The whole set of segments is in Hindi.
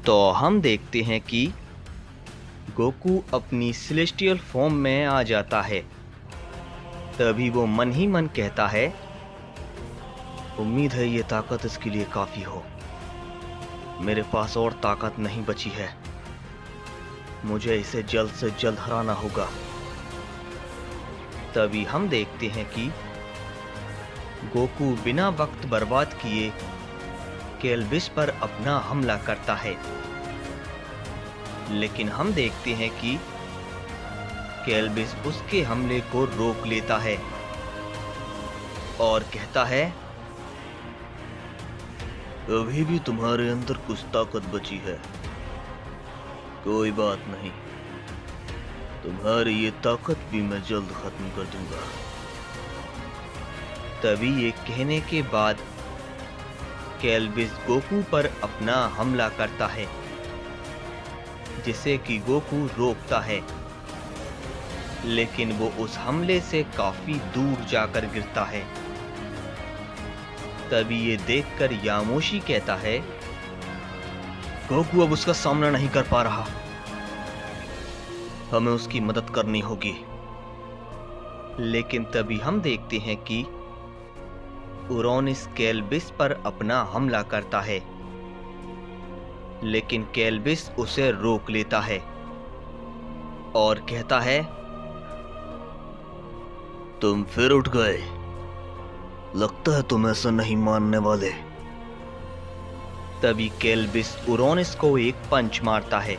तो हम देखते हैं कि गोकू अपनी सेलेस्टियल फॉर्म में आ जाता है। तभी वो मन ही मन कहता है, उम्मीद है ये ताकत इसके लिए काफी हो। मेरे पास और ताकत नहीं बची है, मुझे इसे जल्द से जल्द हराना होगा। तभी हम देखते हैं कि गोकू बिना वक्त बर्बाद किए केल्विस पर अपना हमला करता है। लेकिन हम देखते हैं कि केल्विस उसके हमले को रोक लेता है और कहता है, अभी भी तुम्हारे अंदर कुछ ताकत बची है। कोई बात नहीं, तुम्हारी ये ताकत भी मैं जल्द खत्म कर दूंगा। तभी ये कहने के बाद केल्विस गोकू पर अपना हमला करता है, जिसे कि गोकू रोकता है। लेकिन वो उस हमले से काफी दूर जाकर गिरता है। तभी ये देखकर यामोशी कहता है, गोकू अब उसका सामना नहीं कर पा रहा, हमें उसकी मदद करनी होगी। लेकिन तभी हम देखते हैं कि उरोनिस केल्विस पर अपना हमला करता है, लेकिन केल्विस उसे रोक लेता है और कहता है, तुम फिर उठ गए, लगता है तुम ऐसा नहीं मानने वाले। तभी केल्विस उरोनिस को एक पंच मारता है,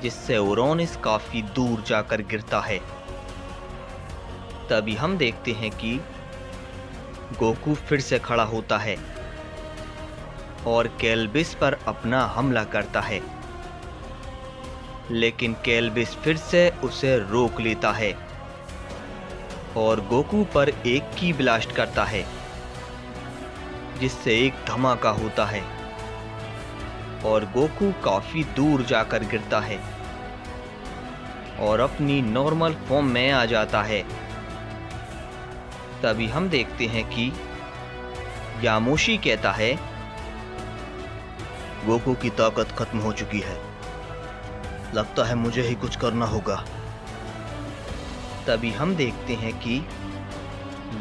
जिससे उरोनिस काफी दूर जाकर गिरता है। तभी हम देखते हैं कि गोकू फिर से खड़ा होता है और केल्विस पर अपना हमला करता है, लेकिन केल्विस फिर से उसे रोक लेता है और गोकू पर एक की ब्लास्ट करता है, जिससे एक धमाका होता है और गोकू काफी दूर जाकर गिरता है और अपनी नॉर्मल फॉर्म में आ जाता है। तभी हम देखते हैं कि यामोशी कहता है, गोकू की ताकत खत्म हो चुकी है, लगता है मुझे ही कुछ करना होगा। तभी हम देखते हैं कि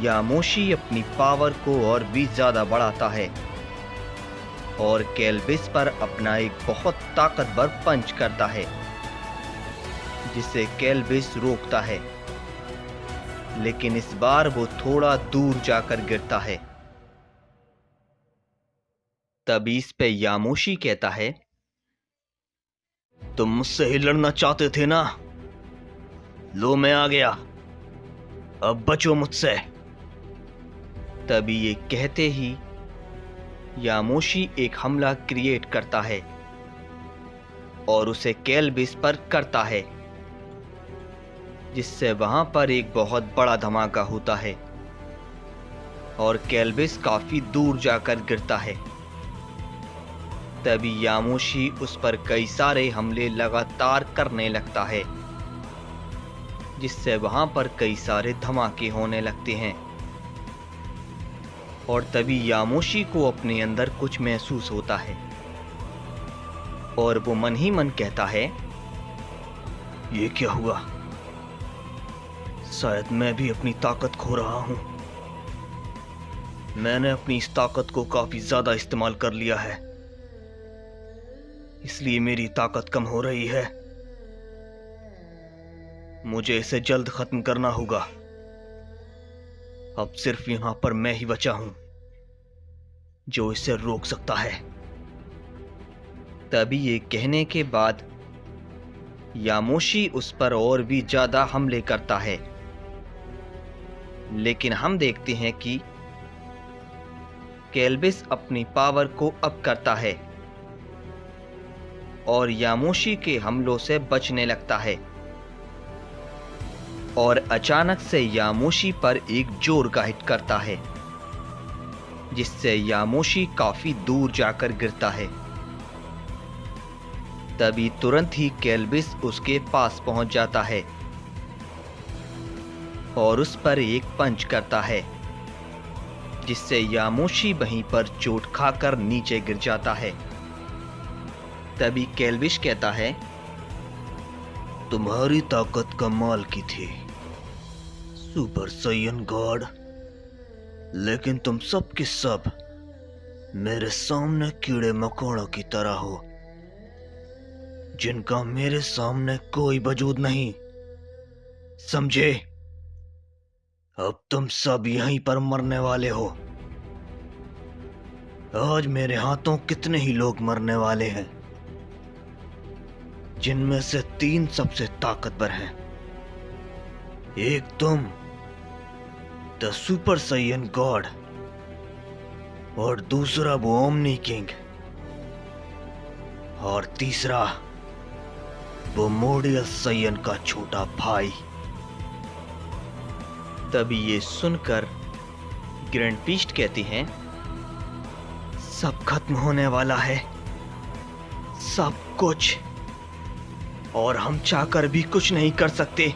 यामोशी अपनी पावर को और भी ज्यादा बढ़ाता है और केल्विस पर अपना एक बहुत ताकतवर पंच करता है, जिसे केल्विस रोकता है। लेकिन इस बार वो थोड़ा दूर जाकर गिरता है। तभी इस पे यामोशी कहता है, तुम मुझसे ही लड़ना चाहते थे ना, लो मैं आ गया, अब बचो मुझसे। तभी ये कहते ही यामोशी एक हमला क्रिएट करता है और उसे केल्विस पर करता है, जिससे वहां पर एक बहुत बड़ा धमाका होता है और केल्विस काफी दूर जाकर गिरता है। तभी यामोशी उस पर कई सारे हमले लगातार करने लगता है, जिससे वहां पर कई सारे धमाके होने लगते हैं। और तभी यामोशी को अपने अंदर कुछ महसूस होता है और वो मन ही मन कहता है, ये क्या हुआ, शायद मैं भी अपनी ताकत खो रहा हूं। मैंने अपनी इस ताकत को काफी ज्यादा इस्तेमाल कर लिया है, इसलिए मेरी ताकत कम हो रही है। मुझे इसे जल्द खत्म करना होगा। अब सिर्फ यहां पर मैं ही बचा हूं जो इसे रोक सकता है। तभी ये कहने के बाद यामोशी उस पर और भी ज्यादा हमले करता है, लेकिन हम देखते हैं कि केल्विस अपनी पावर को अप करता है और यामोशी के हमलों से बचने लगता है। और अचानक से यामोशी पर एक जोर का हिट करता है, जिससे यामोशी काफी दूर जाकर गिरता है। तभी तुरंत ही केल्विस उसके पास पहुंच जाता है और उस पर एक पंच करता है, जिससे यामोशी वहीं पर चोट खाकर नीचे गिर जाता है। तभी केल्विश कहता है, तुम्हारी ताकत कमाल की थी सुपर सैयन गॉड, लेकिन तुम सब के सब मेरे सामने कीड़े मकोड़ों की तरह हो, जिनका मेरे सामने कोई वजूद नहीं, समझे? अब तुम सब यहीं पर मरने वाले हो। आज मेरे हाथों कितने ही लोग मरने वाले हैं, जिनमें से 3 सबसे ताकतवर हैं। एक तुम, द सुपर सैयन गॉड, और दूसरा वो ओमनी किंग, और तीसरा वो मोडियल सैयन का छोटा भाई। तभी ये सुनकर ग्रैंड प्रीस्ट कहती हैं, सब खत्म होने वाला है, सब कुछ, और हम चाहकर भी कुछ नहीं कर सकते,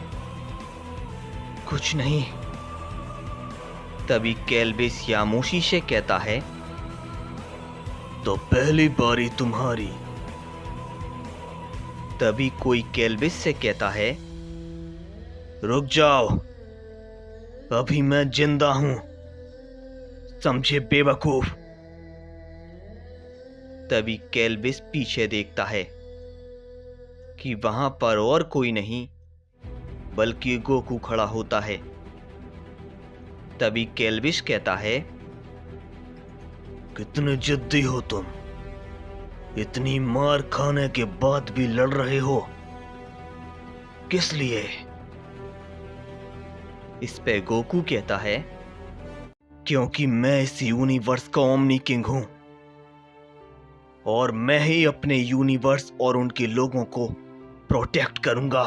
कुछ नहीं। तभी केल्विस यामोशी से कहता है, तो पहली बारी तुम्हारी। तभी कोई केल्विस से कहता है, रुक जाओ, अभी मैं जिंदा हूं, समझे बेवकूफ? तभी केल्विस पीछे देखता है कि वहां पर और कोई नहीं बल्कि गोकू खड़ा होता है। तभी केल्विस कहता है, कितने जिद्दी हो तुम, इतनी मार खाने के बाद भी लड़ रहे हो, किस लिए? इस पे गोकू कहता है, क्योंकि मैं इस यूनिवर्स का ओमनी किंग हूं, और मैं ही अपने यूनिवर्स और उनके लोगों को प्रोटेक्ट करूंगा,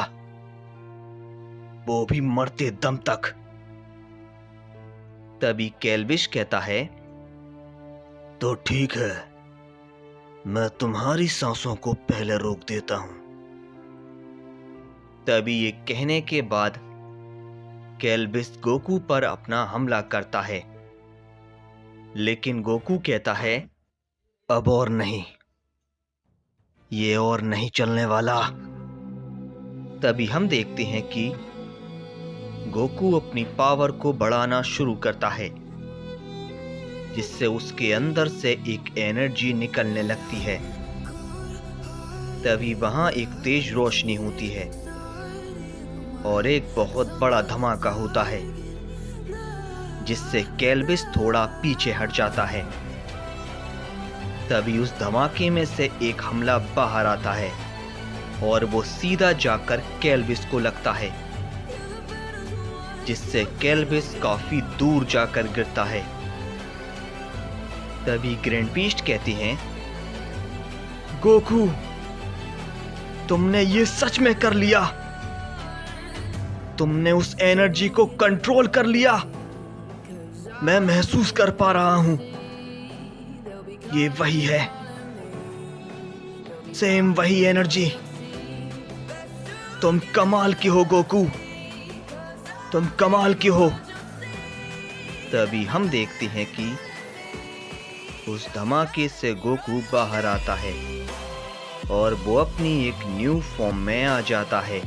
वो भी मरते दम तक। तभी केल्विस कहता है, तो ठीक है, मैं तुम्हारी सांसों को पहले रोक देता हूं। तभी ये कहने के बाद केल्विस गोकू पर अपना हमला करता है, लेकिन गोकू कहता है, अब और नहीं, ये और नहीं चलने वाला। तभी हम देखते हैं कि गोकू अपनी पावर को बढ़ाना शुरू करता है, जिससे उसके अंदर से एक एनर्जी निकलने लगती है। तभी वहां एक तेज रोशनी होती है और एक बहुत बड़ा धमाका होता है, जिससे केल्विस थोड़ा पीछे हट जाता है। तभी उस धमाके में से एक हमला बाहर आता है और वो सीधा जाकर केल्विस को लगता है, जिससे केल्विस काफी दूर जाकर गिरता है। तभी ग्रैंड प्रीस्ट कहती हैं, गोकू, तुमने ये सच में कर लिया, तुमने उस एनर्जी को कंट्रोल कर लिया। मैं महसूस कर पा रहा हूं, ये वही है, सेम वही एनर्जी। तुम कमाल की हो गोकू, तुम कमाल की हो। तभी हम देखते हैं कि उस धमाके से गोकू बाहर आता है और वो अपनी एक न्यू फॉर्म में आ जाता है।